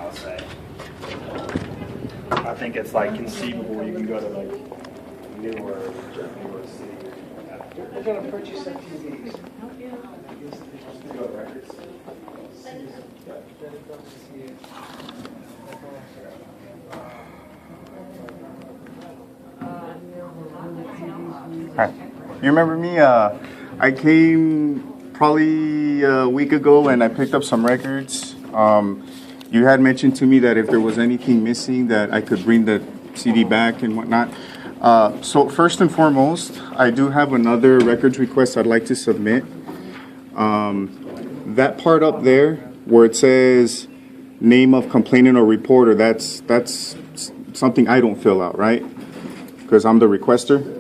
I'll say. I think it's like conceivable you can go to like newer city after. We're going to purchase some TVs. Go to records. Hi. You remember me? I came probably a week ago and I picked up some records. You had mentioned to me that if there was anything missing that I could bring the CD back and whatnot. So first and foremost, I do have another records request I'd like to submit. That part up there where it says name of complainant or reporter, that's something I don't fill out, right? Because I'm the requester.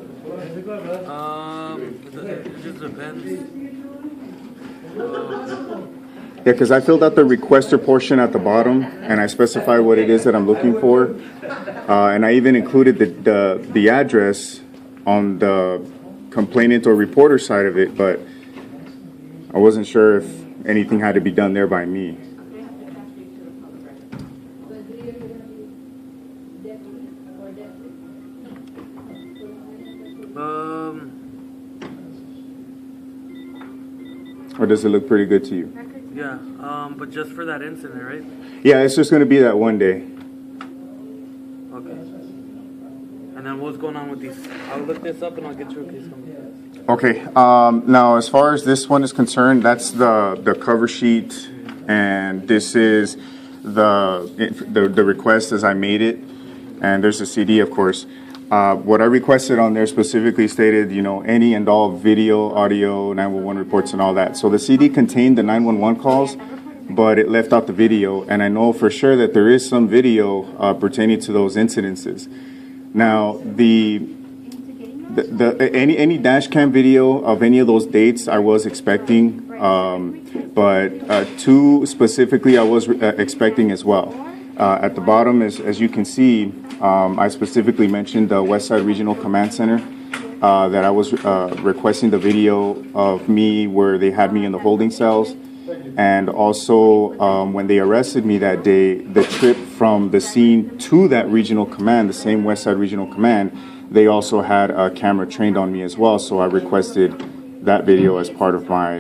It just depends. Yeah, because I filled out the requester portion at the bottom, and I specify what it is that I'm looking for, and I even included the address on the complainant or reporter side of it, but I wasn't sure if anything had to be done there by me. Or does it look pretty good to you? Yeah, but just for that incident, right? Yeah, it's just going to be that one day. Okay. And then what's going on with these? I'll look this up and I'll get you a case number. Okay. Now, as far as this one is concerned, that's the cover sheet, and this is the request as I made it, and there's a CD, of course. What I requested on there specifically stated, you know, any and all video, audio, 911 reports and all that. So the CD contained the 911 calls, but it left out the video. And I know for sure that there is some video pertaining to those incidences. Now, any dash cam video of any of those dates I was expecting, but two specifically I was expecting as well. At the bottom, as you can see, I specifically mentioned the West Side Regional Command Center, that I was requesting the video of me where they had me in the holding cells. And also, when they arrested me that day, the trip from the scene to that regional command, the same West Side Regional Command, they also had a camera trained on me as well. So I requested that video as part of my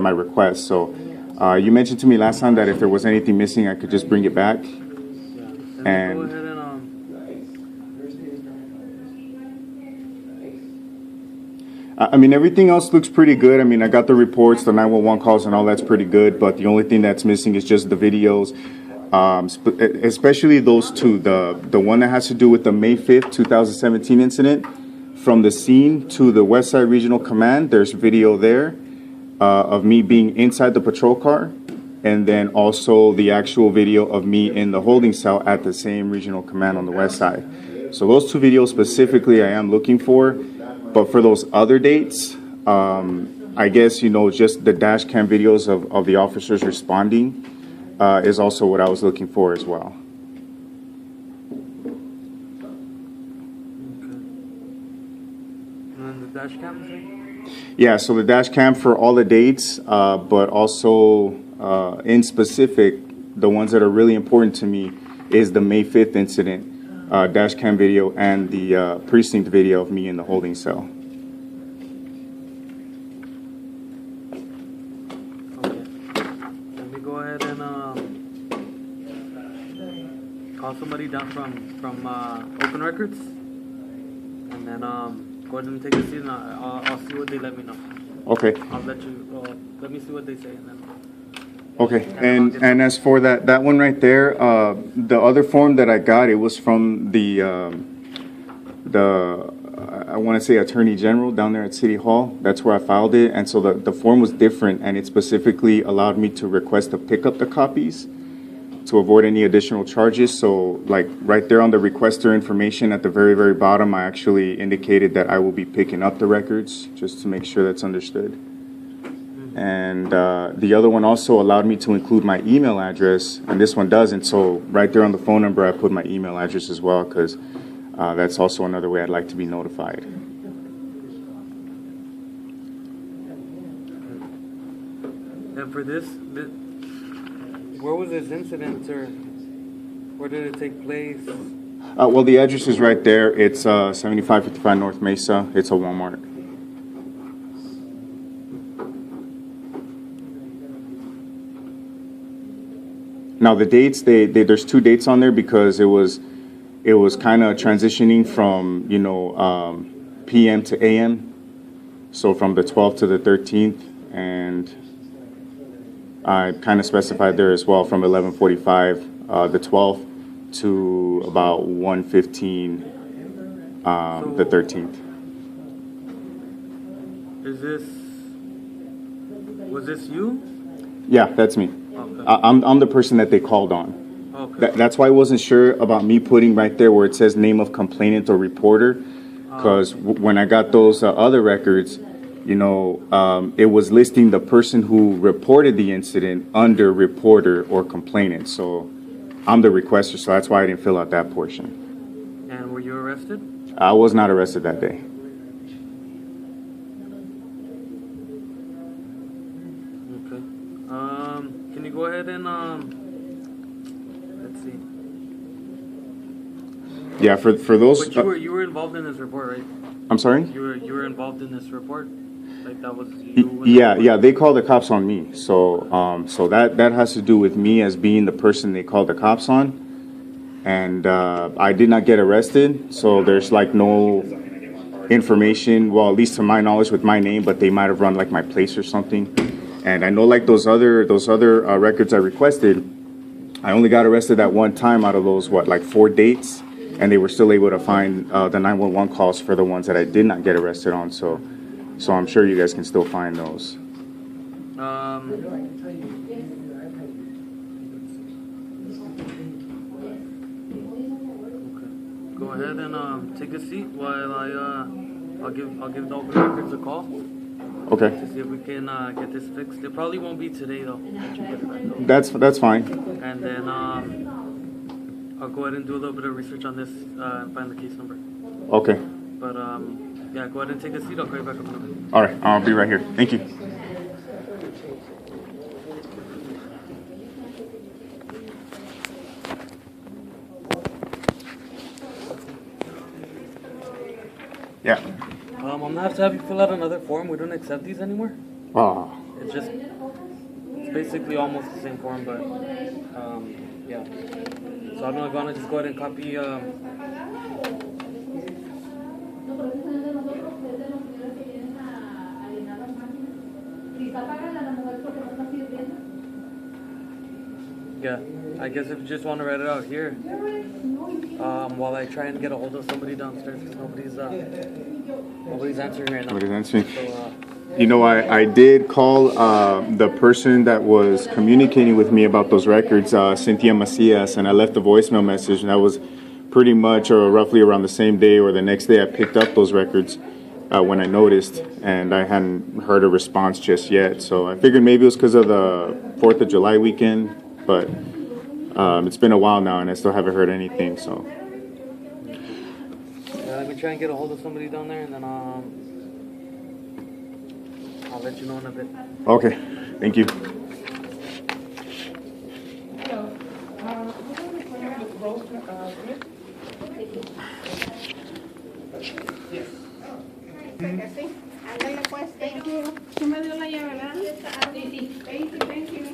request. So you mentioned to me last time that if there was anything missing, I could just bring it back. And go ahead and I mean, everything else looks pretty good. I mean, I got the reports, the 911 calls, and all that's pretty good. But the only thing that's missing is just the videos, especially those two. The one that has to do with the May 5th, 2017 incident, from the scene to the West Side Regional Command. There's video there of me being inside the patrol car, and then also the actual video of me in the holding cell at the same regional command on the west side. So those two videos specifically I am looking for, but for those other dates, I guess, you know, just the dash cam videos of the officers responding is also what I was looking for as well. and then the dash cam thing? Yeah, so the dash cam for all the dates, but also in specific, the ones that are really important to me is the May 5th incident dash cam video and the precinct video of me in the holding cell. Okay. Let me go ahead and call somebody down from Open Records, and then go ahead and take a seat, and I'll see what they let me know. Okay. I'll let you. Let me see what they say, and then. Okay, and as for that one right there, the other form that I got, it was from the I want to say Attorney General down there at City Hall. That's where I filed it, and so the form was different, and it specifically allowed me to request to pick up the copies to avoid any additional charges. So, like right there on the requester information at the very, very bottom, I actually indicated that I will be picking up the records, just to make sure that's understood. And the other one also allowed me to include my email address, and this one doesn't. So right there on the phone number, I put my email address as well, because that's also another way I'd like to be notified. And for this, Where was this incident, sir? Where did it take place? Well, the address is right there. It's 7555 North Mesa. It's a Walmart. Now the dates, there's 2 dates on there because it was kind of transitioning from PM to AM, so from the 12th to the 13th, and I kind of specified there as well from 11:45 the 12th to about 1:15 the 13th. Was this you? Yeah, that's me. Okay. I'm the person that they called on. Okay. That's why I wasn't sure about me putting right there where it says name of complainant or reporter, because when I got those other records, it was listing the person who reported the incident under reporter or complainant. So I'm the requester, so that's why I didn't fill out that portion. And were you arrested? I was not arrested that day. Okay. Can you go ahead and let's see. Yeah, for those. But you were involved in this report, right? I'm sorry? You were involved in this report? Like that was you? Yeah, they called the cops on me. So that has to do with me as being the person they called the cops on. And I did not get arrested, so there's like no information, well, at least to my knowledge, with my name, but they might have run like my place or something. And I know like those other records I requested, I only got arrested that one time out of those, 4 dates, and they were still able to find the 911 calls for the ones that I did not get arrested on. So I'm sure you guys can still find those. Go ahead and take a seat while I'll give the open records a call. Okay. To see if we can get this fixed. It probably won't be today though. That you get it back up. That's fine. And then I'll go ahead and do a little bit of research on this and find the case number. Okay. But yeah, go ahead and take a seat. I'll call you back up in a minute. All right, I'll be right here. Thank you. Yeah. I'm gonna have to have you fill out another form. We don't accept these anymore. Oh. It's basically almost the same form, but yeah. So I don't know if you wanna just go ahead and copy. Yeah, I guess if you just want to write it out here, while I try and get a hold of somebody downstairs, because nobody's answering right now. Nobody's answering. So, I did call the person that was communicating with me about those records, Cynthia Macias, and I left a voicemail message, and that was pretty much or roughly around the same day or the next day I picked up those records when I noticed, and I hadn't heard a response just yet. So I figured maybe it was because of the 4th of July weekend, but it's been a while now, and I still haven't heard anything. So let me try and get a hold of somebody down there, and then I'll let you know in a bit. Okay, thank you.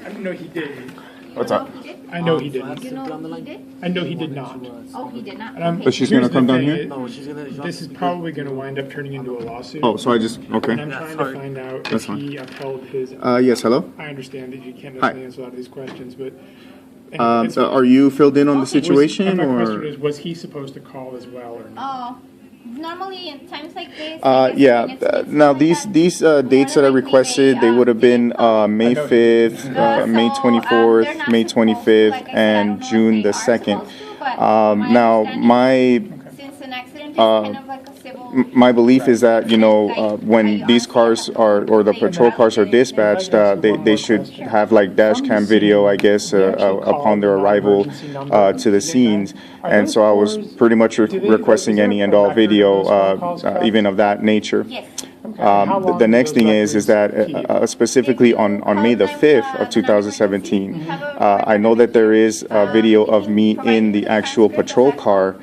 I know he did. What's up? I know he didn't. You know he did? I know he did not. Oh, he did not. And I'm- But she's here's gonna come the down thing, here? No, she's gonna. This is probably going to wind up turning into a lawsuit. Oh, so I just, And okay. I'm Yeah, trying sorry. to find out That's if fine. he upheld his. Yes, hello? I understand that you can't Hi. necessarily answer a lot of these questions, but. and it's- Are you filled in on the Was- situation, my question or? is, was he supposed to call as well or not? Normally in times like this. I guess Yeah, when it's this now like these that, dates more that I likely requested, they would have been May 5th, May 24th, they're not May supposed to, 25th, like I said, I and don't know if June they the are 2nd. supposed to, but Now, understanding, since an accident is kind of like a civil. my belief is that, when these cars or the patrol cars are dispatched, they should have like dash cam video, I guess, upon their arrival to the scenes. And so I was pretty much requesting any and all video, even of that nature. Yes. How long The do next those thing is records that keep? specifically on May the 5th of 2017, I know that there is a video of me in the actual patrol car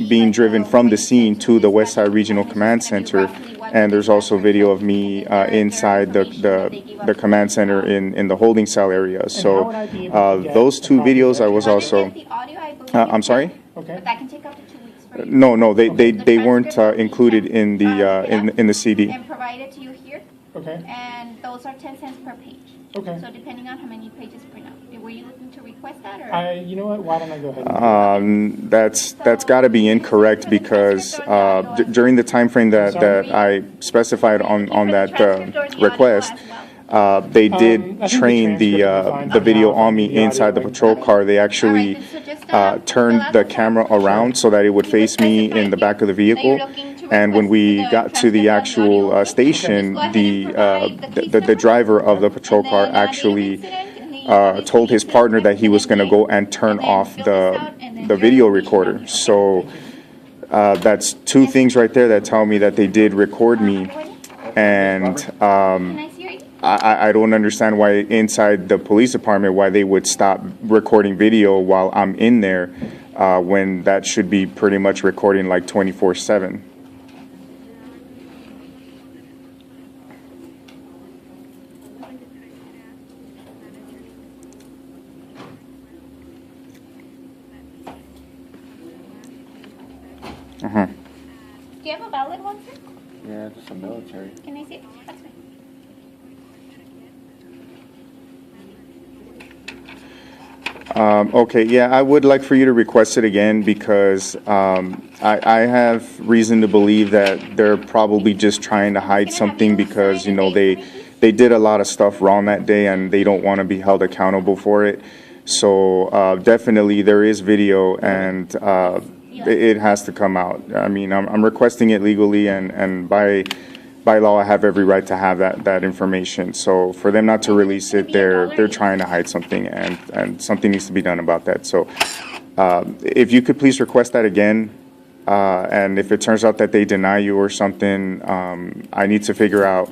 being driven from the scene to the West Side Regional Command Center, and there's also video of me inside the command center in the holding cell area. So how would I be able to get those a two copy of videos that? I was also. The audio, I believe. I'm sorry? Okay. But I can take out the 2 weeks for you. No, they weren't included in the CD. And provide it to you here, Okay. and those are 10 cents per page. Okay. So depending on how many pages print out. Were you looking to request that, or? You know what? Why don't I go ahead and That's got to be incorrect because during the time frame that I specified on that request, they did train the video on me inside the patrol car. They actually turned the camera around so that it would face me in the back of the vehicle. And when we got to the actual station, the driver of the patrol car actually told his partner that he was going to go and turn off the video recorder. So that's two things right there that tell me that they did record me. And Can I see your ID? I don't understand why inside the police department why they would stop recording video while I'm in there when that should be pretty much recording like 24/7. Do you have a valid one, sir? Yeah, just a military. Can I see it? That's fine. Okay, yeah, I would like for you to request it again because I have reason to believe that they're probably just trying to hide something because, you know, they did a lot of stuff wrong that day and they don't want to be held accountable for it. So definitely there is video and it has to come out. I mean, I'm requesting it legally and by law I have every right to have that information. So for them not to release it, they're trying to hide something and something needs to be done about that. So if you could please request that again, and if it turns out that they deny you or something, I need to figure out.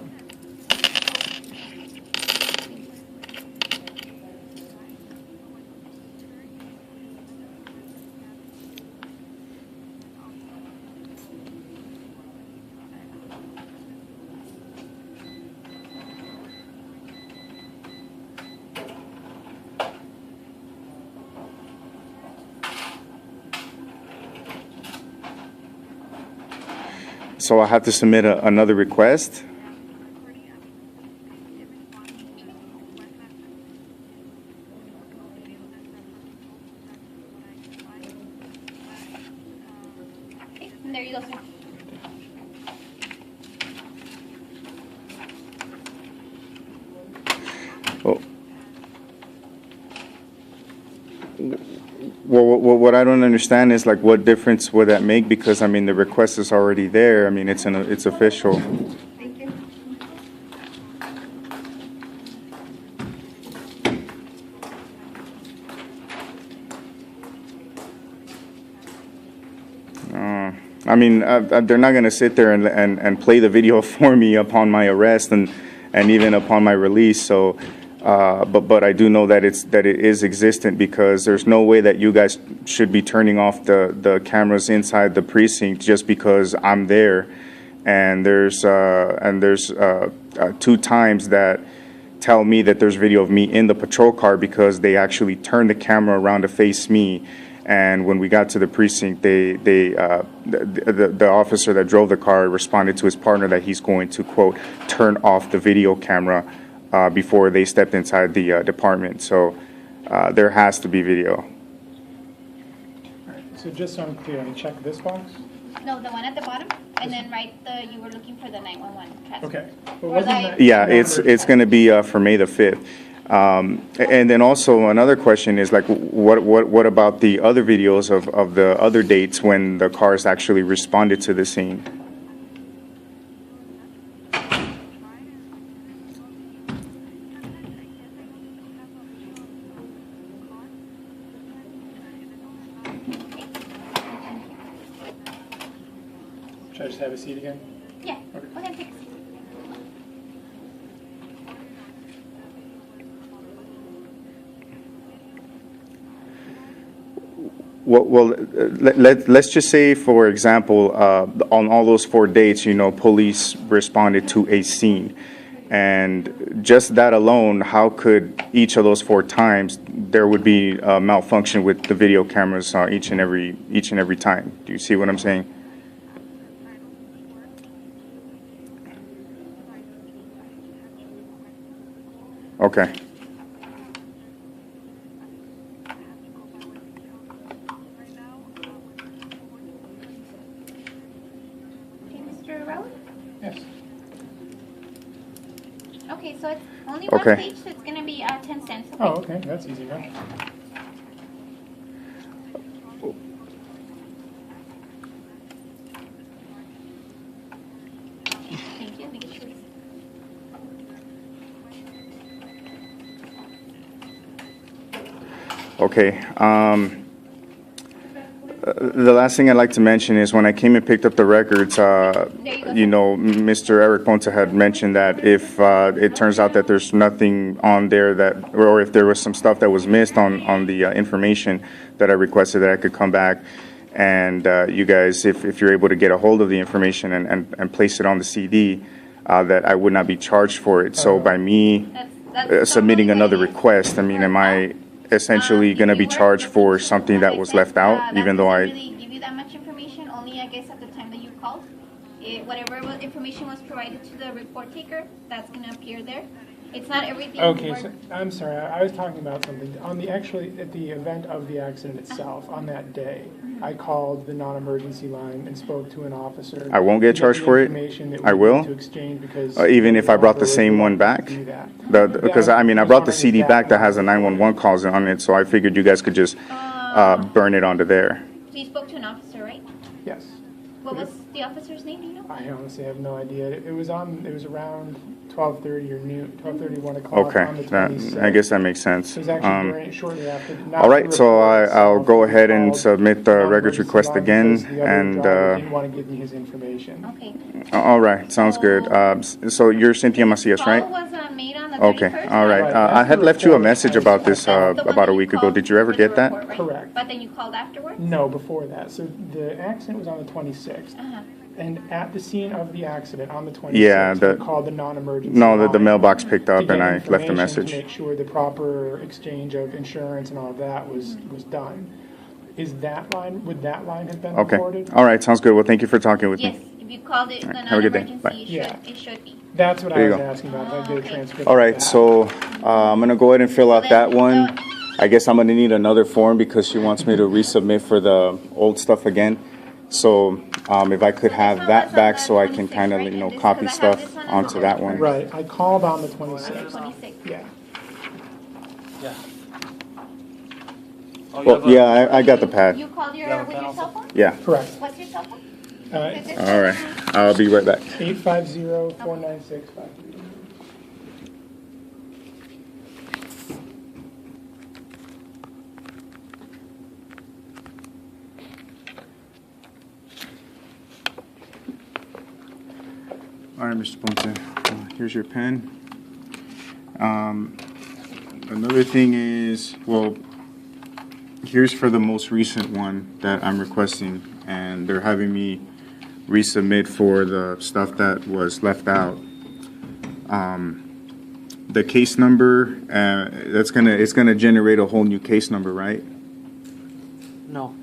So I have to submit another request. Okay, and there you go, sir. Well, what I don't understand is like what difference would that make? Because I mean the request is already there. I mean it's official. Thank you. I mean they're not going to sit there and play the video for me upon my arrest and even upon my release. So. But I do know that it is existent because there's no way that you guys should be turning off the cameras inside the precinct just because I'm there, and there's 2 times that tell me that there's video of me in the patrol car because they actually turned the camera around to face me, and when we got to the precinct, the officer that drove the car responded to his partner that he's going to quote turn off the video camera. Before they stepped inside the department. So there has to be video. So just so I'm clear, I check this box? No, the one at the bottom, and then you were looking for the 911 transfer. Okay. But Or wasn't like- that Yeah, number- it's going to be for May the 5th. And then also another question is like, what about the other videos of the other dates when the cars actually responded to the scene? Should I just have a seat again? Yeah, go ahead and take a seat. Well, let's just say, for example, on all those 4 dates, you know, police responded to a scene. And just that alone, how could each of those 4 times there would be a malfunction with the video cameras each and every time? Do you see what I'm saying? Okay. Okay, Mr. Raul? Yes. Okay, so it's only Okay. one page, so it's gonna be 10 cents. Okay? Oh, okay, that's easy enough. Thank you. Make sure it's- Okay. The last thing I'd like to mention is when I came and picked up the records, you know, Mr. Eric Ponta had mentioned that if it turns out that there's nothing on there that, or if there was some stuff that was missed on the information that I requested, that I could come back and you guys, if you're able to get a hold of the information and place it on the CD, that I would not be charged for it. So by me That's submitting totally another fine. request, I mean, am I essentially If going to you be were charged for looking to- something like that I was said, left out, that even though doesn't I... really give you that much information, only I guess at the time that you called. Whatever information was provided to the report taker, that's gonna appear there. It's not everything. Okay, we're- so, I'm sorry, I was talking about something. On the, actually, at the event of the accident itself, on that day, I called the non-emergency line and spoke to an officer. I won't get to get charged the for it. information that I we will. need to exchange because. Even if I brought the was same one allowed to back? do that. Because, Yeah, I mean, I was brought the wondering CD if back that has a was- 911 calls on it, so I figured you guys could just burn it onto there. So you spoke to an officer, right? Yes. What was the officer's name, do you know? I honestly have no idea. It was around 12:30 or noon, 12:30, 1 o'clock Okay, on the that, 26th. I guess that makes sense. It was actually shortly after. not All right, the so report I'll itself, go we ahead and called submit the records non-emergency request line again, because the other and, driver didn't want to give me his information. Okay. all right, sounds good. So you're Cynthia Macias, Call right? was made on the Okay, 31st. all right. Right, I had left you a message about this That's the one about that a you week ago. called Did you ever for the get that? report, right? Correct. But then you called afterwards? No, before that. So the accident was on the 26th. Uh-huh. And at the scene of the accident, on the 26th, Yeah, we called the non-emergency No, the line mailbox picked to up get and I left a information message. To make sure the proper exchange of insurance and all of that was done. Would that line have been Okay, reported? all right, sounds good. Well, thank you for talking with Yes, me. if you called it the have a good day. non-emergency, Bye. it should be. That's what There I you was go. asking about. If I get a Okay. transcript. All of right, that. so I'm gonna go ahead and fill out So that then, one. I guess I'm gonna need another form because she wants me to resubmit for the old stuff again. So if I could have that back so I can kind of, you know, copy stuff onto that one. Right, I called on the 26th. 26. Yeah. Yeah. Oh, you Well, have a- yeah, I got the pad. You called Yeah, with your cell phone? Yeah, Correct. What's your cell phone? all right. I'll be right back. 850-496-53. All right, Mr. Ponce, here's your pen. Another thing is, well, here's for the most recent one that I'm requesting, and they're having me resubmit for the stuff that was left out. The case number, it's gonna generate a whole new case number, right? No.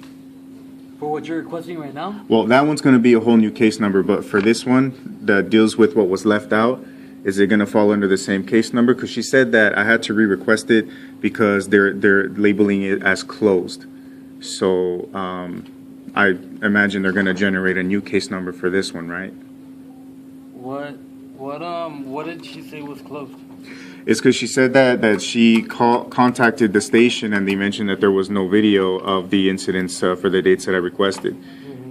For what you're requesting right now? Well, that one's going to be a whole new case number, but for this one that deals with what was left out, is it going to fall under the same case number? Because she said that I had to re-request it because they're labeling it as closed. So I imagine they're going to generate a new case number for this one, right? What did she say was closed? It's because she said that she contacted the station and they mentioned that there was no video of the incidents for the dates that I requested.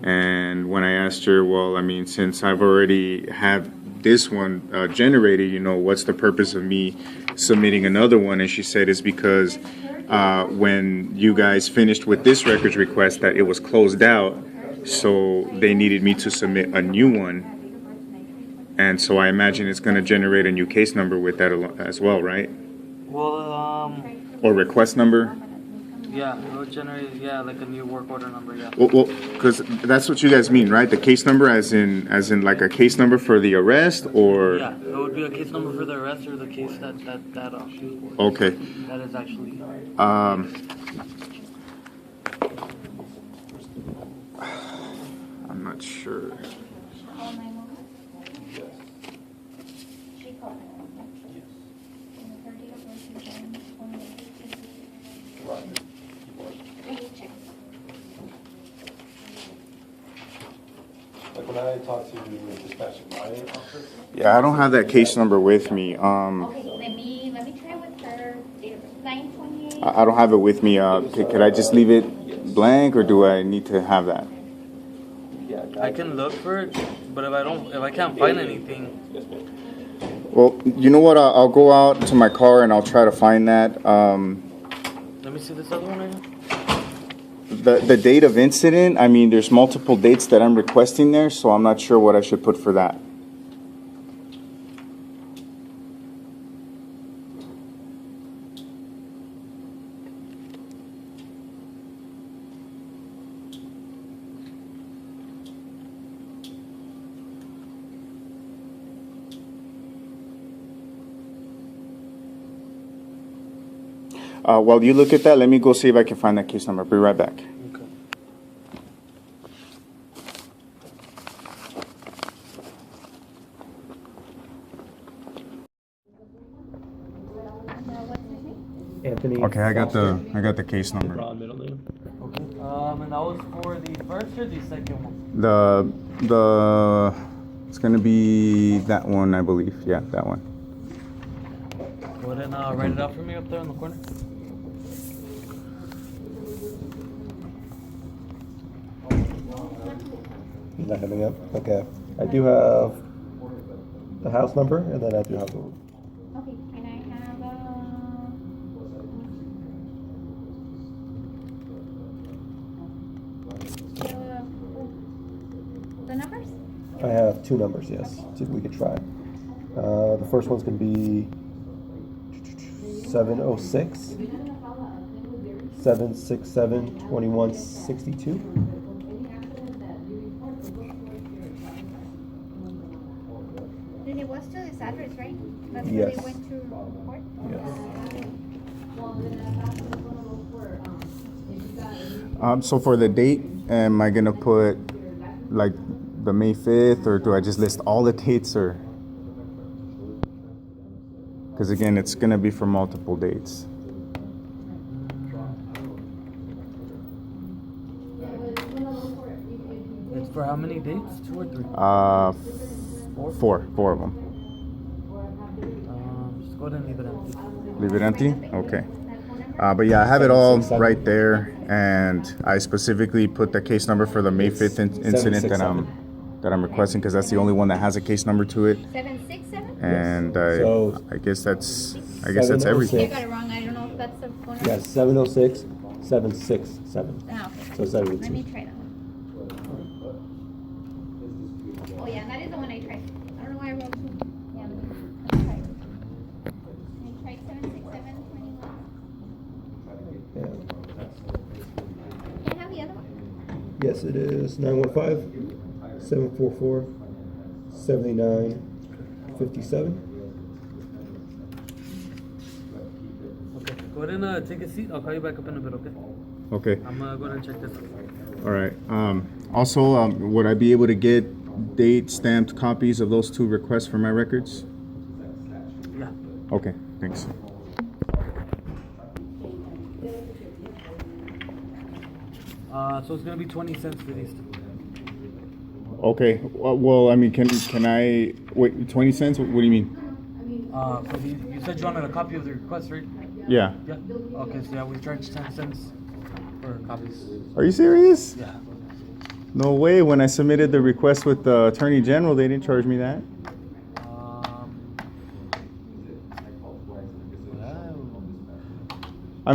And when I asked her, well, I mean, since I've already had this one generated, you know, what's the purpose of me submitting another one? And she said it's because when you guys finished with this records request that it was closed out, so they needed me to submit a new one. And so I imagine it's going to generate a new case number with that as well, right? Well, Or request number? yeah, it would generate, like a new work order number, yeah. Well, because that's what you guys mean, right? The case number, as in like a case number for the arrest, or Yeah, it would be a case number for the arrest or the case that okay. that is actually. I'm not sure. Call 911. She called 911. On the 30th of Like when I talked to the dispatch of my office. Yeah, I don't have that case number with me. Okay, let me try with her. 928. I don't have it with me. Could I just leave it blank, or do I need to have that? I can look for it, but if I can't find anything. Well, you know what? I'll go out to my car and I'll try to find that. Let me see this other one right here. The date of incident, I mean, there's multiple dates that I'm requesting there, so I'm not sure what I should put for that. While you look at that, let me go see if I can find that case number. Be right back. Okay. Anthony. Okay, I got the case number. Broad middle name. Okay. And that was for the first or the second one? The it's gonna be that one, I believe. Yeah, that one. Go ahead and write it out for me up there in the corner. He's not coming up. Okay. I do have the house number, and then I do have the. Okay, and I have the numbers? I have two numbers. Yes, so we could try. The first one's gonna be 706 767 2162. Then it was to this address, right? That's where Yes. they went to report? Yes. So for the date, am I gonna put like the May 5th, or do I just list all the dates, or? Because again, it's gonna be for multiple dates. It's for how many dates? 2 or 3? Four of them. Just go ahead and leave it empty. Leave it empty? Okay. But yeah, I have it all right there, and I specifically put the case number for the May 5th incident that I'm requesting, because that's the only one that has a case number to it. 767? And So- I guess that's 706. I everything. got it wrong. I don't know if that's the phone number. Yes, 706 767. Ah, okay. So 702. Let me try that one. Oh yeah, that is the one I tried. I don't know why I wrote two. Yeah, let me try it. I tried 767 21. Yeah. Can I have the other one? Yes, it is 915 744 7957. Okay. Go ahead and take a seat. I'll call you back up in a bit, okay? Okay. I'm going to check this out. All right. Also, would I be able to get date stamped copies of those two requests for my records? Yeah. Okay. Thanks. So it's going to be 20 cents for these two. Okay. Well, I mean, can I wait? 20 cents? What do you mean? For these, you said you wanted a copy of the request, right? Yeah. Yeah. Okay, so yeah, we charge 10 cents for copies. Are you serious? Yeah. No way. When I submitted the request with the Attorney General, they didn't charge me that. Well, I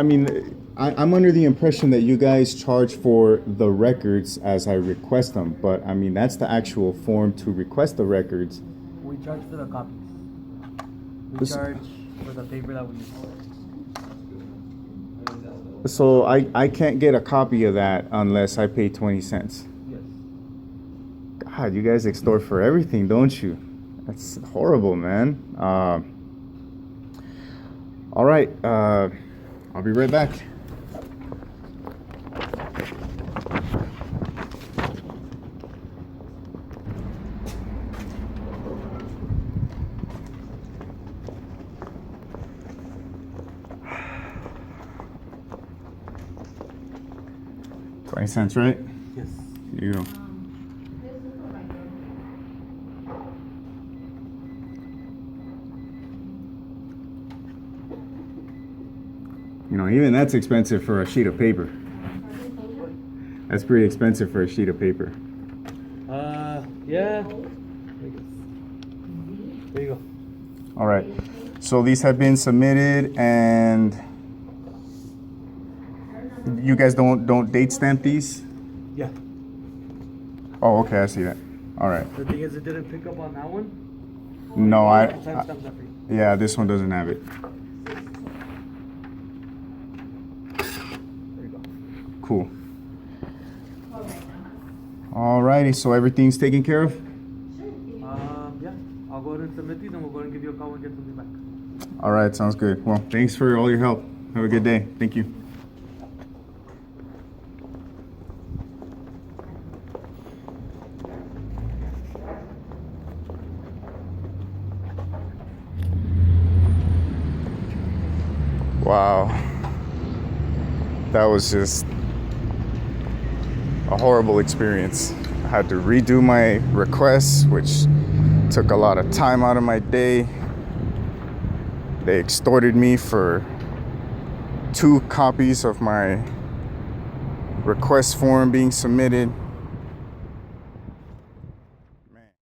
mean, I'm under the impression that you guys charge for the records as I request them, but I mean, that's the actual form to request the records. We charge for the copies. We This- charge for the paper that we use. So I can't get a copy of that unless I pay 20 cents. Yes. God, you guys extort for everything, don't you? That's horrible, man. All right, I'll be right back. $0.20, right? Yes. Here you go. You know, even that's expensive for a sheet of paper. That's pretty expensive for a sheet of paper. Yeah. There you go. All right. So these have been submitted, and you guys don't date stamp these? Yeah. Oh, okay, I see that. All right. The thing is, it didn't pick up on that one. No, Timestamp that for you. yeah, this one doesn't have it. There you go. Cool. All righty, so everything's taken care of? Yeah. I'll go ahead and submit these, and we'll go ahead and give you a call and get something back. All right, sounds good. Well, thanks for all your help. Have a good day. Thank you. Wow. That was just a horrible experience. I had to redo my requests, which took a lot of time out of my day. They extorted me for 2 copies of my request form being submitted.